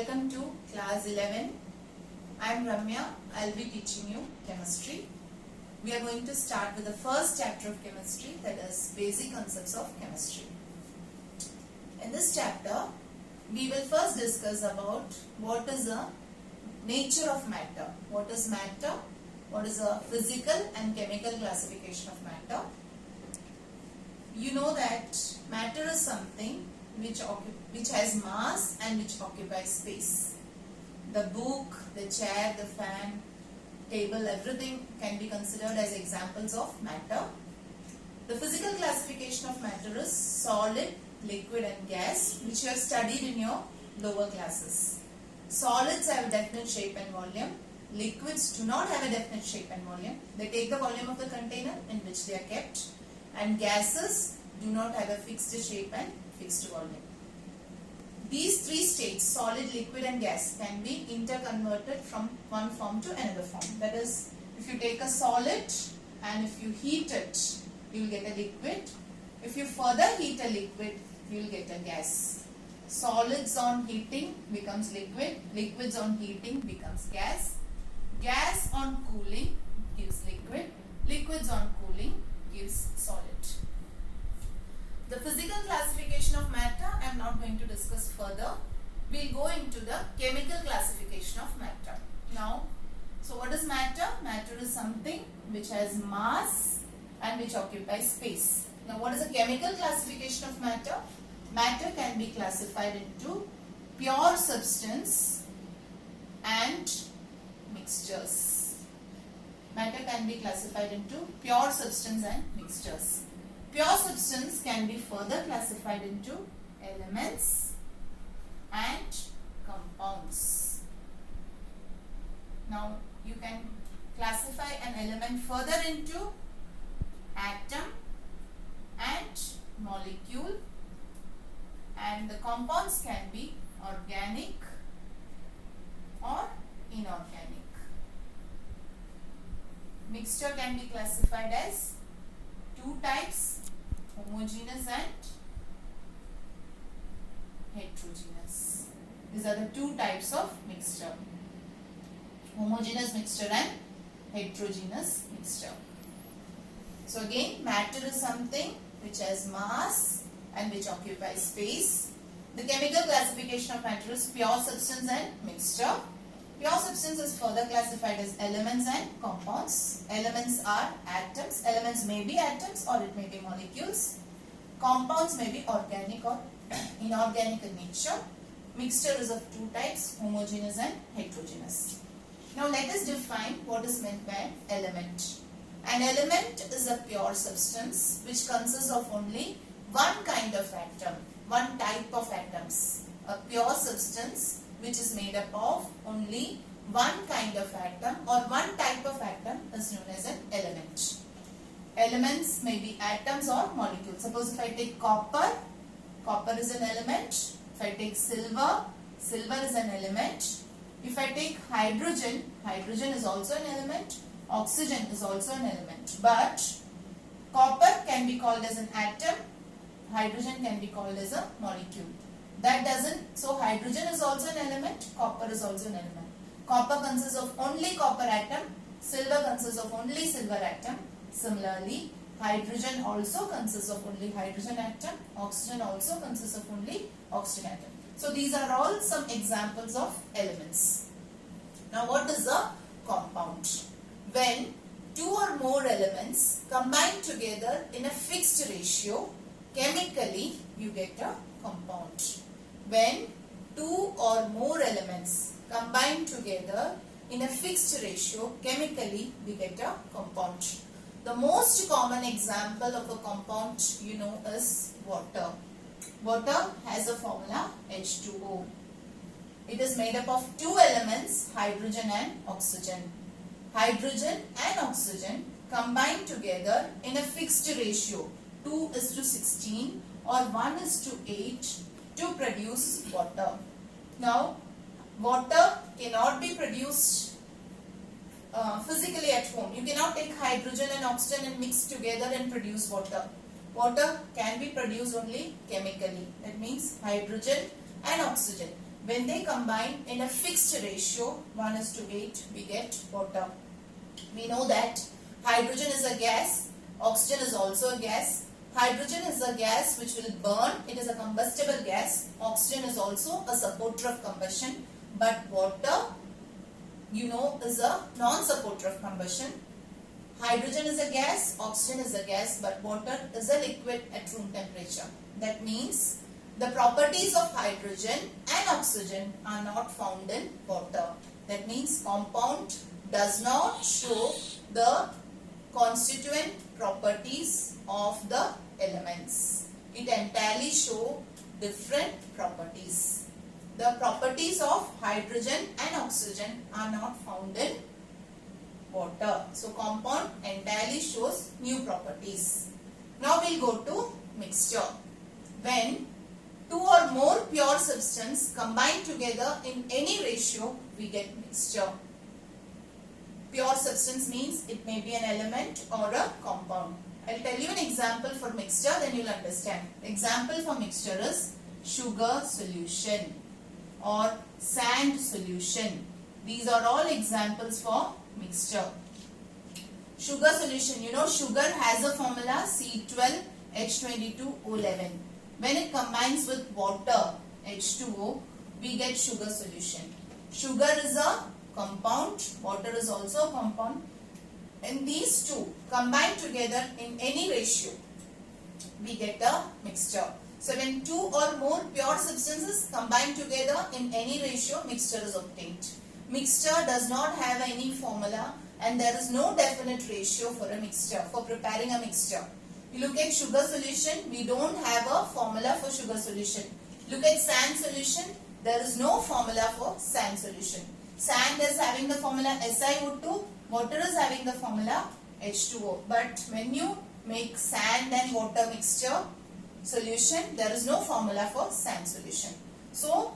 Welcome to class 11. I am Ramya. I will be teaching you chemistry. We are going to start with the first chapter of chemistry, that is basic concepts of chemistry. In this chapter, we will first discuss about what is the nature of matter. What is matter? What is the physical and chemical classification of matter? You know that matter is something which has mass and which occupies space. The book, the chair, the fan, table, everything can be considered as examples of matter. The physical classification of matter is solid, liquid and gas, which you have studied in your lower classes. Solids have a definite shape and volume. Liquids do not have a definite shape and volume. They take the volume of the container in which they are kept. And gases do not have a fixed shape and fixed volume. These three states, solid, liquid and gas, can be interconverted from one form to another form. That is, if you take a solid and if you heat it, you will get a liquid. If you further heat a liquid, you will get a gas. Solids on heating becomes liquid, liquids on heating becomes gas. Gas on cooling gives liquid, liquids on cooling gives solid. The physical classification of matter I am not going to discuss further. We will go into the chemical classification of matter. Now, so what is matter? Matter is something which has mass and which occupies space. Now, what is the chemical classification of matter? Matter can be classified into pure substance and mixtures. Matter can be classified into pure substance and mixtures. Pure substance can be further classified into elements and compounds. Now, you can classify an element further into atom and molecule, and the compounds can be organic or inorganic. Mixture can be classified as two types, homogeneous and heterogeneous. These are the two types of mixture, homogeneous mixture and heterogeneous mixture. So again, matter is something which has mass and which occupies space. The chemical classification of matter is pure substance and mixture. Pure substance is further classified as elements and compounds. Elements are atoms. Elements may be atoms or it may be molecules. Compounds may be organic or inorganic in nature. Mixture is of two types, homogeneous and heterogeneous. Now let us define what is meant by element. An element is a pure substance which consists of only one kind of atom, one type of atoms. A pure substance which is made up of only one kind of atom or one type of atom is known as an element. Elements may be atoms or molecules. Suppose if I take copper, copper is an element. If I take silver, silver is an element. If I take hydrogen, hydrogen is also an element. Oxygen is also an element. But copper can be called as an atom. Hydrogen can be called as a molecule. That doesn't, so hydrogen is also an element, copper is also an element. Copper consists of only copper atom, silver consists of only silver atom. Similarly, hydrogen also consists of only hydrogen atom, oxygen also consists of only oxygen atom. So these are all some examples of elements. Now what is a compound? When two or more elements combine together in a fixed ratio, chemically you get a compound. When two or more elements combine together in a fixed ratio, chemically we get a compound. The most common example of a compound you know is water. Water has a formula H2O. It is made up of two elements, hydrogen and oxygen. Hydrogen and oxygen combine together in a fixed ratio 2:16 or 1:8 to produce water. Now, water cannot be produced physically at home. You cannot take hydrogen and oxygen and mix together and produce water. Water can be produced only chemically. That means hydrogen and oxygen when they combine in a fixed ratio 1:8, we get water. We know that hydrogen is a gas, oxygen is also a gas. Hydrogen is a gas which will burn, it is a combustible gas. Oxygen is also a supporter of combustion, but water, you know, is a non-supporter of combustion. Hydrogen is a gas, oxygen is a gas, but water is a liquid at room temperature. That means the properties of hydrogen and oxygen are not found in water. That means compound does not show the constituent properties of the elements. It entirely show different properties. The properties of hydrogen and oxygen are not found in water. So compound entirely shows new properties. Now we'll go to mixture. When two or more pure substance combine together in any ratio, we get mixture. Pure substance means it may be an element or a compound. I'll tell you an example for mixture, then you'll understand. Example for mixture is sugar solution or sand solution. These are all examples for mixture. Sugar solution, you know, sugar has a formula C12H22O11. When it combines with water, H2O, we get sugar solution. Sugar is a compound, water is also a compound. And these two combine together in any ratio, we get a mixture. So when two or more pure substances combine together in any ratio, mixture is obtained. Mixture does not have any formula and there is no definite ratio for a mixture, for preparing a mixture. You look at sugar solution, we don't have a formula for sugar solution. Look at sand solution, there is no formula for sand solution. Sand is having the formula SiO2, water is having the formula H2O. But when you make sand and water mixture solution, there is no formula for sand solution. So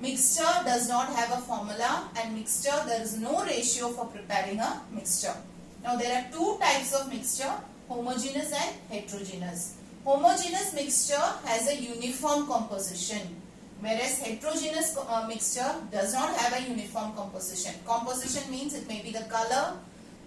mixture does not have a formula, and mixture there is no ratio for preparing a mixture. Now there are two types of mixture, homogeneous and heterogeneous. Homogeneous mixture has a uniform composition, whereas heterogeneous mixture does not have a uniform composition. Composition means it may be the color,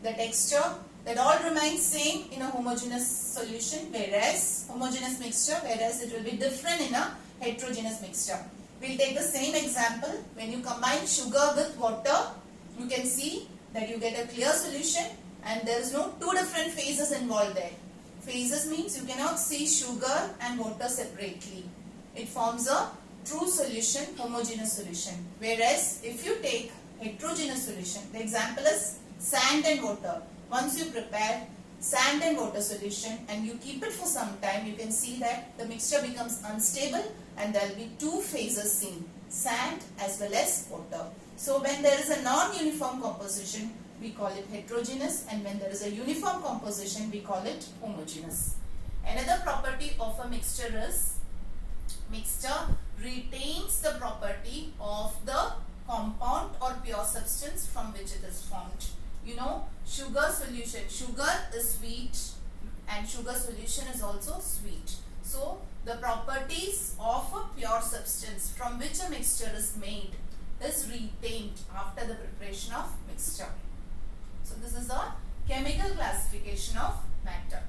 the texture, that all remains same in a homogeneous solution, whereas homogeneous mixture, whereas it will be different in a heterogeneous mixture. We'll take the same example. When you combine sugar with water, you can see that you get a clear solution and there is no two different phases involved there. Phases means you cannot see sugar and water separately. It forms a true solution, homogeneous solution. Whereas if you take heterogeneous solution, the example is sand and water. Once you prepare sand and water solution and you keep it for some time, you can see that the mixture becomes unstable and there will be two phases seen, sand as well as water. So when there is a non-uniform composition, we call it heterogeneous, and when there is a uniform composition, we call it homogeneous. Another property of a mixture is mixture retains the property of the compound or pure substance from which it is formed. You know, sugar solution, sugar is sweet and sugar solution is also sweet. So the properties of a pure substance from which a mixture is made is retained after the preparation of mixture. So this is a chemical classification of matter.